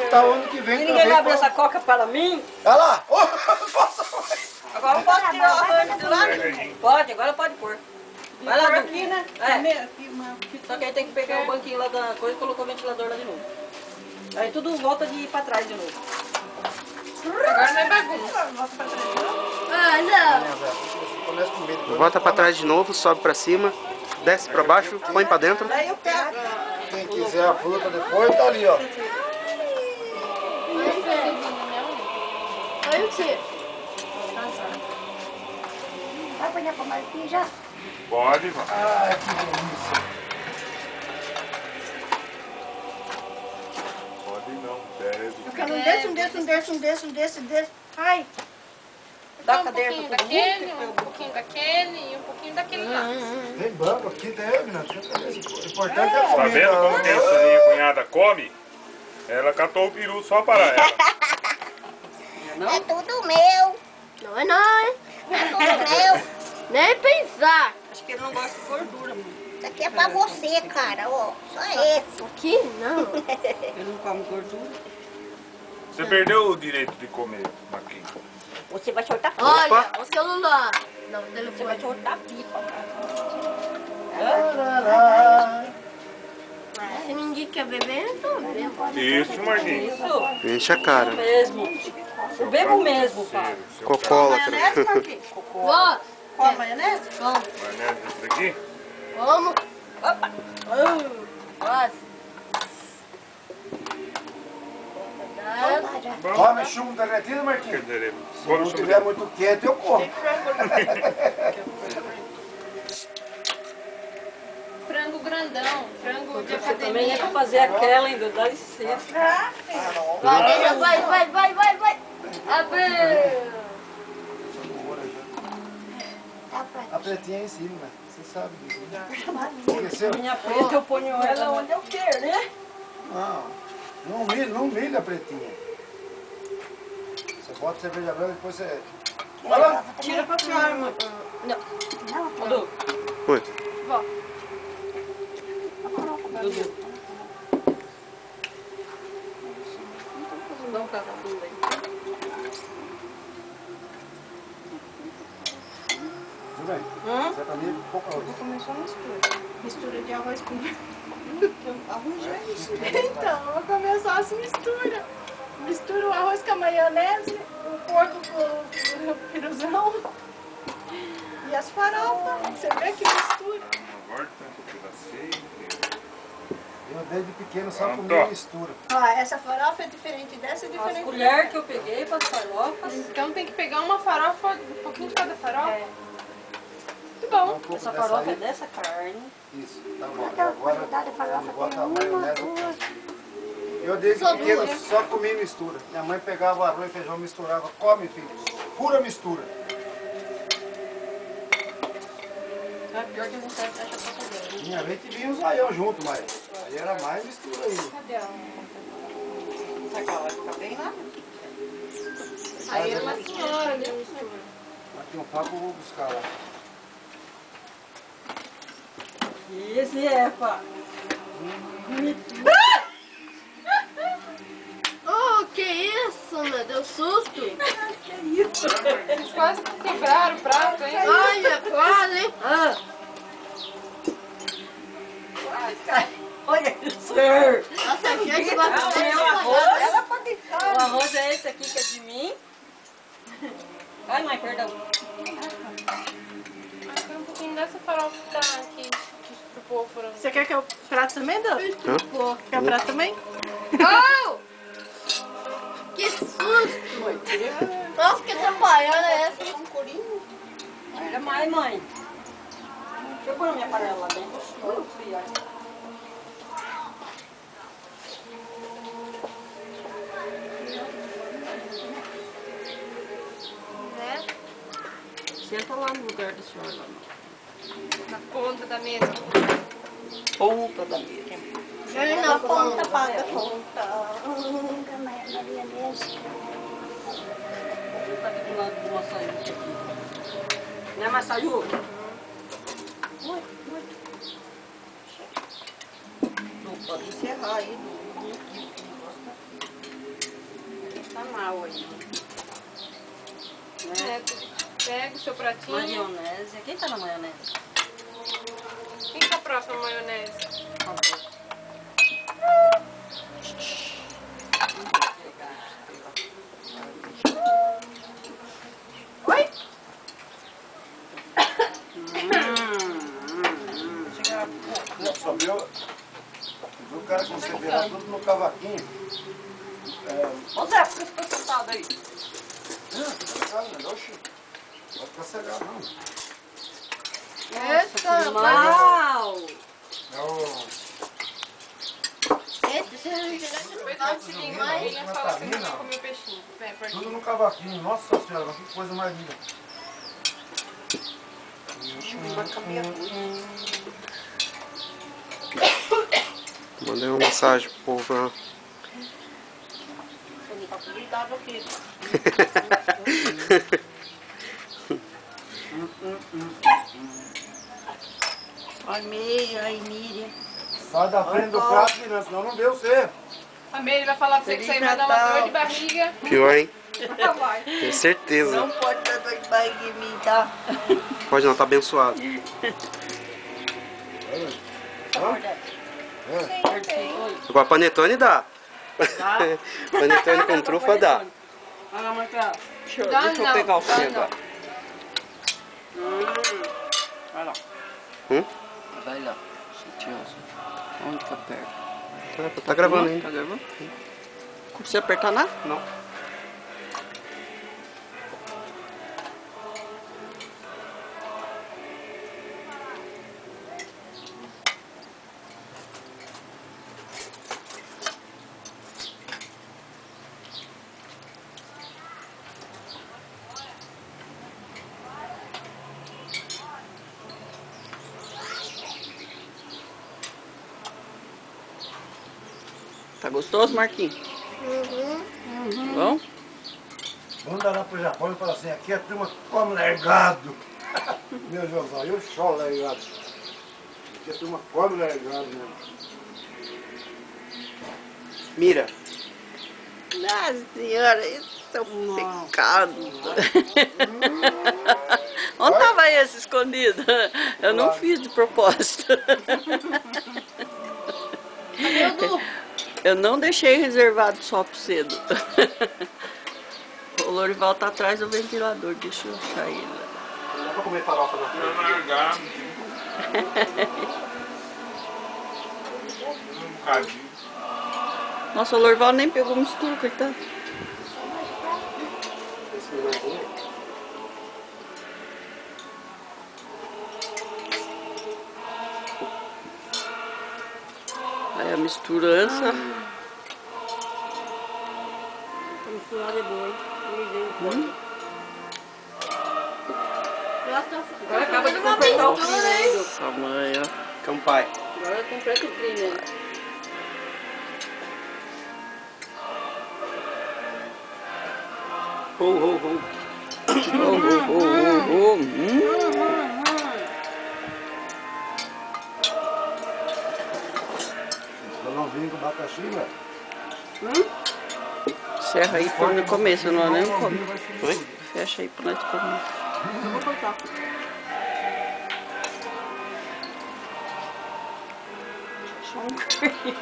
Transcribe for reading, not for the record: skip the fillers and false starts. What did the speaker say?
Natal ano que vem. E ninguém vai abrir essa coca para mim? Olha lá! Agora eu posso tirar o arroz de lá? Pode, agora pode pôr. Vai lá aqui, né? Só que aí tem que pegar o banquinho lá da coisa e colocar o ventilador lá de novo. Aí tudo volta de ir pra trás de novo. Agora não é bagunça. Volta pra trás de novo? Ah, não. Volta pra trás de novo, sobe pra cima, desce pra baixo, põe pra dentro. Aí eu pego. Quem quiser a fruta depois, tá ali, ó. Olha o tio. Vai apanhar pra Marquinhos já? Pode, vó. Ai, que delícia. Pode não, deve. Eu quero um desse. Ai. Dá Um cadeira pouquinho pra todo daquele, mundo. um pouquinho daquele e um pouquinho daquele lá. Tem banco aqui, deve, né? O importante é Tá comer. vendo como que essa minha cunhada come? Ela catou o peru só para ela. É tudo meu. Não é não, hein? É tudo meu. Nem pensar. Acho que ele não gosta de gordura, mano. Isso aqui é pra você, cara, ó. Só esse. Aqui não. Ele não come gordura. Você perdeu o direito de comer, Marquinhos. Você vai soltar pipa. Olha, o celular. Não, o Você vai telefone. soltar pipa, Se ninguém quer beber, então bebo. Isso, Marquinhos. Isso. Enche a cara. Mesmo. Eu bebo mesmo, pai. Cocólatra. Maionese, Marquinhos? Vó, Qual maionese? vamos. Maionese desse daqui? Vamos. Opa. Quase. Bom, Come chumbo derretido, quer Marquinhos? dizer, Se come não sobre tiver muito quente, eu como. Frango grandão, frango de Você também é pra academia. fazer aquela ainda, dá licença. Vai. Abre. A pretinha é em cima, né? Você sabe disso, né? Esqueceu? Minha preta eu ponho ela onde eu quero, né? Não milha a pretinha. Você bota cerveja branca e depois você... Vai lá. Tira pra senhora, mãe. Dudu. Oi. Vó. Dudu. Dá um pra Dudu aí. Tudo bem? Você tá ali, pouco arroz. Começou a mistura. Mistura de arroz com... Arroz já é mistura. Então, eu vou começar as misturas. Mistura o arroz com a maionese, o porco com o piruzão e as farofas. Você vê que mistura. uma horta, pedacinho. Eu desde pequeno só Pronto. comia mistura. Ó, essa farofa é diferente dessa, é As diferente colheres que eu peguei para as farofas. Então tem que pegar uma farofa, um pouquinho de cada farofa. É. Muito bom. Um pouco Essa dessa farofa é aí. dessa carne. Isso, tá bom. Aquela Agora quantidade de farofa ele bota tem a uma, maionese. duas. Eu desde Só pequeno duas. só comia mistura. Minha mãe pegava o arroz e feijão, misturava. Come, filho. Pura mistura. É pior que não serve deixa pra comer. Minha vez que vinha os aião junto, mas aí era mais mistura ainda. Cadê ela? Será que ela vai ficar bem lá? Aí era uma senhora, né? Mistura. Aqui um papo eu vou buscar lá. Esse é, pá. Oh, que isso, meu Deus, susto. Vocês quase quebraram o prato, hein? Olha, quase, hein? Olha isso. Nossa, achei que vai Ah, o meu arroz. O arroz é esse aqui que é de mim. Ai, mãe, perdão. Ah, quero um pouquinho dessa farofa que tá aqui, pro fósforo. Você quer que eu prato também, Dan? Quer prato também? Oh! Que susto! Nossa, que atrapalhada é essa? Tira mais, mãe. Deixa eu pôr a minha panela lá dentro. Vou esfriar. Né? Senta lá no lugar do senhor lá. Na ponta da mesa. Ponta da mesa. Eu na ponta. Paga conta. Maria Deus. Tá aqui do lado do açaí aqui. Né, Massayu? Não pode encerrar aí. Pega o seu pratinho. Maionese. Quem tá na maionese? Quem tá próximo à maionese? Por favor. Oi? Só viu o cara que você vê lá tudo no cavaquinho. Ô Zé, por que você tá sentado aí? Não, tá ligado, né? Oxi. Não vai ficar cegado, não. Eita, Mal! Não. Eita, você não Depois jogar do seguinte, ele ia falar que não ia comer o peixinho. Vem, por aqui. Tudo no cavaquinho. Nossa senhora, que coisa mais linda. Mandei uma mensagem pro povo lá. Ele tá cuidado aqui. Ai, meia, ai, Miriam. Sai da frente do prato, menina, senão não vê você. A Meire vai falar pra você que isso aí vai dar uma dor de barriga. Pior, hein? Vai. Tenho certeza. Não pode dar dor de barriga em mim, tá? Pode não, tá abençoado. Agora panetone dá. Panetone com trufa dá. Olha, Marcelo. Deixa eu pegar o Vai lá. Vai lá. Onde que aperta? Tá gravando ainda. Tá gravando? Não precisa apertar nada? Não. Tá gostoso, Marquinhos? Bom? Vamos dar lá pro Japão e falar assim, aqui a turma come largado. Meu José, eu choro largado. Aqui a turma come largado mesmo. Mira. Nossa senhora, isso é um pecado. Onde tava esse escondido? Eu não fiz de propósito. Eu não deixei reservado só pro cedo. O Lorival tá atrás do ventilador, deixa eu achar ele. Não dá pra comer farofa na frente. Largado. Um bocadinho. Nossa, o Lorival nem pegou mistura, coitado. Esse menorzinho. Aí a misturança. A misturada é boa, hein? Agora acaba de completar o creme. Essa mãe, ó. Campai. Agora completa o creme. Ho, ho, ho. Balãozinho com abacaxi, velho. Serra aí pra no começo, não é nem no começo. Oi? Fecha aí pra nós comer. Eu vou cortar. Só um creme.